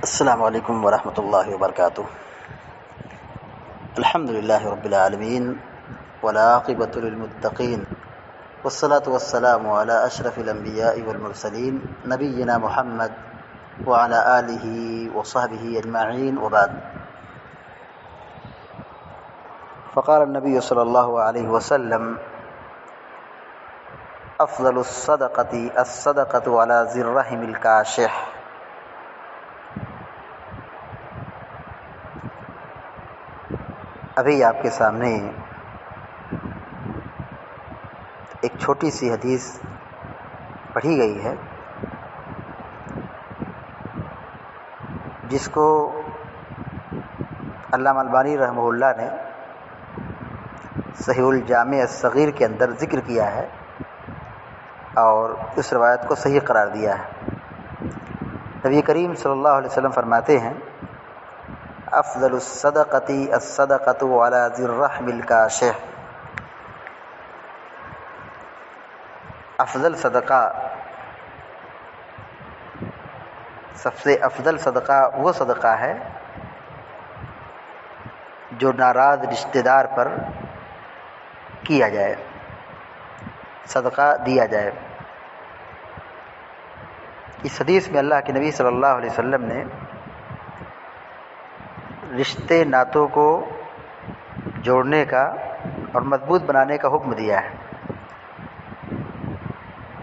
السلام علیکم ورحمۃ اللہ وبرکاتہ۔ الحمد للہ رب العالمین والعاقبۃ للمتقین والصلاة والسلام علی اشرف الانبیاء والمرسلین نبینا محمد وعلی آلہ وصحبہ اجمعین وبعد۔ فقال النبی صلی اللہ علیہ وسلم افضل الصدقۃ علی ذی الرحم الکاشح۔ ابھی آپ کے سامنے ایک چھوٹی سی حدیث پڑھی گئی ہے، جس کو علامہ البانی رحمہ اللہ نے صحیح الجامع الصغیر کے اندر ذکر کیا ہے اور اس روایت کو صحیح قرار دیا ہے۔ نبی کریم صلی اللہ علیہ وسلم فرماتے ہیں افضل الصدقۃ علی ذی الرحم الکاشح۔ افضل صدقہ، سب سے افضل صدقہ وہ صدقہ ہے جو ناراض رشتہ دار پر کیا جائے، صدقہ دیا جائے۔ اس حدیث میں اللہ کے نبی صلی اللہ علیہ وسلم نے رشتے ناتوں کو جوڑنے کا اور مضبوط بنانے کا حکم دیا ہے۔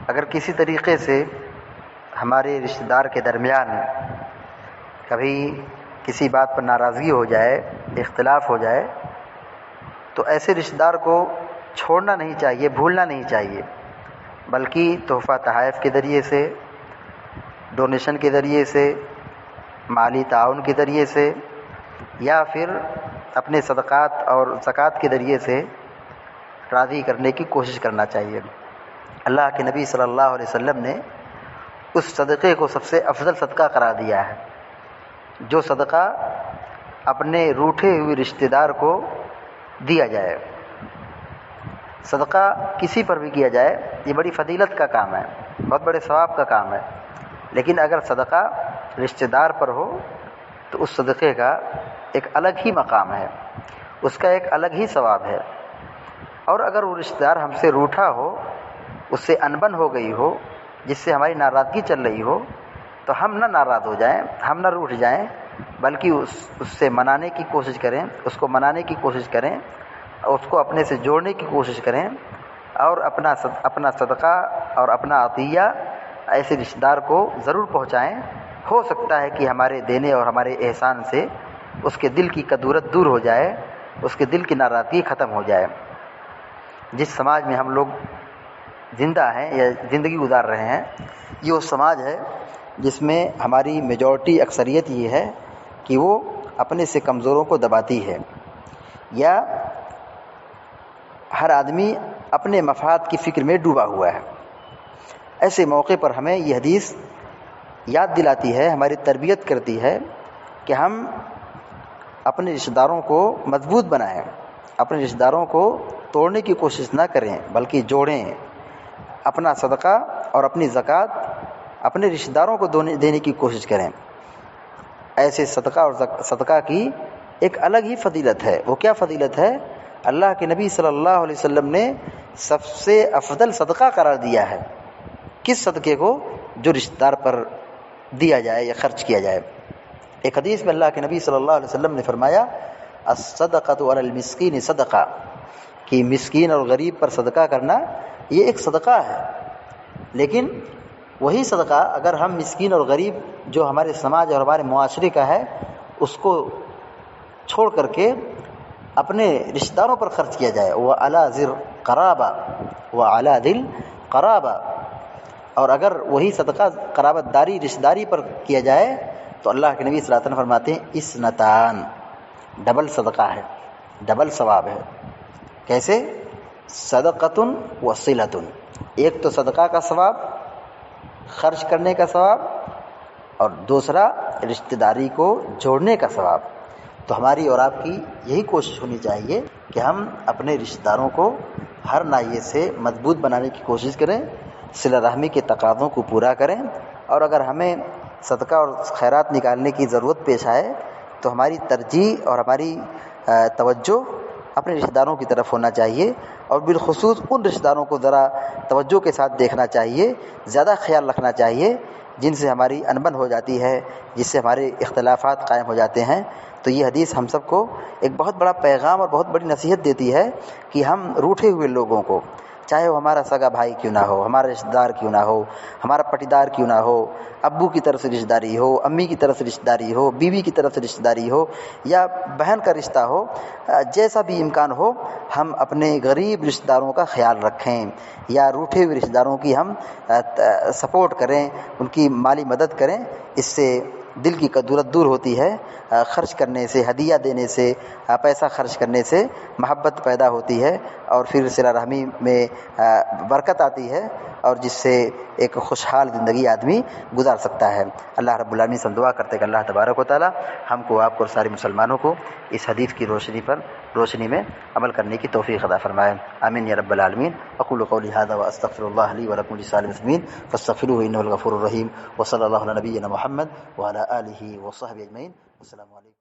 اگر کسی طریقے سے ہمارے رشتہ دار کے درمیان کبھی کسی بات پر ناراضگی ہو جائے، اختلاف ہو جائے، تو ایسے رشتہ دار کو چھوڑنا نہیں چاہیے، بھولنا نہیں چاہیے، بلکہ تحفہ تحائف کے ذریعے سے، ڈونیشن کے ذریعے سے، مالی تعاون کے ذریعے سے، یا پھر اپنے صدقات اور زکوٰۃ کے ذریعے سے راضی کرنے کی کوشش کرنا چاہیے۔ اللہ کے نبی صلی اللہ علیہ وسلم نے اس صدقے کو سب سے افضل صدقہ قرار دیا ہے، جو صدقہ اپنے روٹھے ہوئے رشتہ دار کو دیا جائے۔ صدقہ کسی پر بھی کیا جائے یہ بڑی فضیلت کا کام ہے، بہت بڑے ثواب کا کام ہے، لیکن اگر صدقہ رشتہ دار پر ہو تو اس صدقے کا ایک الگ ہی مقام ہے، اس کا ایک الگ ہی ثواب ہے۔ اور اگر وہ رشتہ دار ہم سے روٹھا ہو، اس سے انبن ہو گئی ہو، جس سے ہماری ناراضگی چل رہی ہو، تو ہم نہ ناراض ہو جائیں، ہم نہ روٹھ جائیں، بلکہ اس سے منانے کی کوشش کریں، اس کو منانے کی کوشش کریں، اس کو اپنے سے جوڑنے کی کوشش کریں، اور اپنا صدقہ اور اپنا عطیہ ایسے رشتہ دار کو ضرور پہنچائیں۔ ہو سکتا ہے کہ ہمارے دینے اور ہمارے احسان سے اس کے دل کی کدورت دور ہو جائے، اس کے دل کی ناراضگی ختم ہو جائے۔ جس سماج میں ہم لوگ زندہ ہیں یا زندگی گزار رہے ہیں، یہ وہ سماج ہے جس میں ہماری میجورٹی اکثریت یہ ہے کہ وہ اپنے سے کمزوروں کو دباتی ہے، یا ہر آدمی اپنے مفاد کی فکر میں ڈوبا ہوا ہے۔ ایسے موقع پر ہمیں یہ حدیث یاد دلاتی ہے، ہماری تربیت کرتی ہے کہ ہم اپنے رشتہ داروں کو مضبوط بنائیں، اپنے رشتہ داروں کو توڑنے کی کوشش نہ کریں بلکہ جوڑیں۔ اپنا صدقہ اور اپنی زکوٰۃ اپنے رشتہ داروں کو دینے کی کوشش کریں۔ ایسے صدقہ اور صدقہ کی ایک الگ ہی فضیلت ہے۔ وہ کیا فضیلت ہے؟ اللہ کے نبی صلی اللہ علیہ وسلم نے سب سے افضل صدقہ قرار دیا ہے کس صدقے کو؟ جو رشتہ دار پر دیا جائے یا خرچ کیا جائے۔ ایک حدیث میں اللہ کے نبی صلی اللہ علیہ وسلم نے فرمایا الصدقۃ علی المسکین صدقہ، کہ مسکین اور غریب پر صدقہ کرنا یہ ایک صدقہ ہے، لیکن وہی صدقہ اگر ہم مسکین اور غریب جو ہمارے سماج اور ہمارے معاشرے کا ہے اس کو چھوڑ کر کے اپنے رشتہ داروں پر خرچ کیا جائے، وَعَلَى ذِي الْقَرَابَةِ وَعَلَى ذِي الْقَرَابَةِ، اور اگر وہی صدقہ قرابت داری رشتہ داری پر کیا جائے تو اللہ کے نبی صلی اللہ علیہ وسلم فرماتے ہیں اثنتان، ڈبل صدقہ ہے، ڈبل ثواب ہے۔ کیسے؟ صدقۃ وصلۃ، ایک تو صدقہ کا ثواب، خرچ کرنے کا ثواب، اور دوسرا رشتہ داری کو جوڑنے کا ثواب۔ تو ہماری اور آپ کی یہی کوشش ہونی چاہیے کہ ہم اپنے رشتہ داروں کو ہر ناحیے سے مضبوط بنانے کی کوشش کریں، صلہ رحمی کے تقاضوں کو پورا کریں، اور اگر ہمیں صدقہ اور خیرات نکالنے کی ضرورت پیش آئے تو ہماری ترجیح اور ہماری توجہ اپنے رشتہ داروں کی طرف ہونا چاہیے، اور بالخصوص ان رشتہ داروں کو ذرا توجہ کے ساتھ دیکھنا چاہیے، زیادہ خیال رکھنا چاہیے جن سے ہماری انبن ہو جاتی ہے، جس سے ہمارے اختلافات قائم ہو جاتے ہیں۔ تو یہ حدیث ہم سب کو ایک بہت بڑا پیغام اور بہت بڑی نصیحت دیتی ہے کہ ہم روٹھے ہوئے لوگوں کو، چاہے وہ ہمارا سگا بھائی کیوں نہ ہو، ہمارا رشتہ دار کیوں نہ ہو، ہمارا پٹیدار کیوں نہ ہو، ابو کی طرف سے رشتہ داری ہو، امی کی طرف سے رشتہ داری ہو، بیوی کی طرف سے رشتہ داری ہو، یا بہن کا رشتہ ہو، جیسا بھی امکان ہو ہم اپنے غریب رشتہ داروں کا خیال رکھیں، یا روٹھے ہوئے رشتہ داروں کی ہم سپورٹ کریں، ان کی مالی مدد کریں۔ اس سے دل کی کدورت دور ہوتی ہے، خرچ کرنے سے، ہدیہ دینے سے، پیسہ خرچ کرنے سے محبت پیدا ہوتی ہے، اور پھر صلہ رحمی میں برکت آتی ہے، اور جس سے ایک خوشحال زندگی آدمی گزار سکتا ہے۔ اللہ رب العالمین سے ہم دعا کرتے ہیں کہ اللہ تبارک و تعالی ہم کو، آپ کو اور سارے مسلمانوں کو اس حدیث کی روشنی میں عمل کرنے کی توفیق عطا فرمائے، آمین یا رب العالمین۔ اقول قولی ھذا واستغفر اللہ لی ولکم ولسائر المسلمین فاستغفروہ انہ الغفور الرحیم، وصلی اللہ علی نبینا محمد وعلی آلہ وصحبہ اجمعین۔ السلام علیکم۔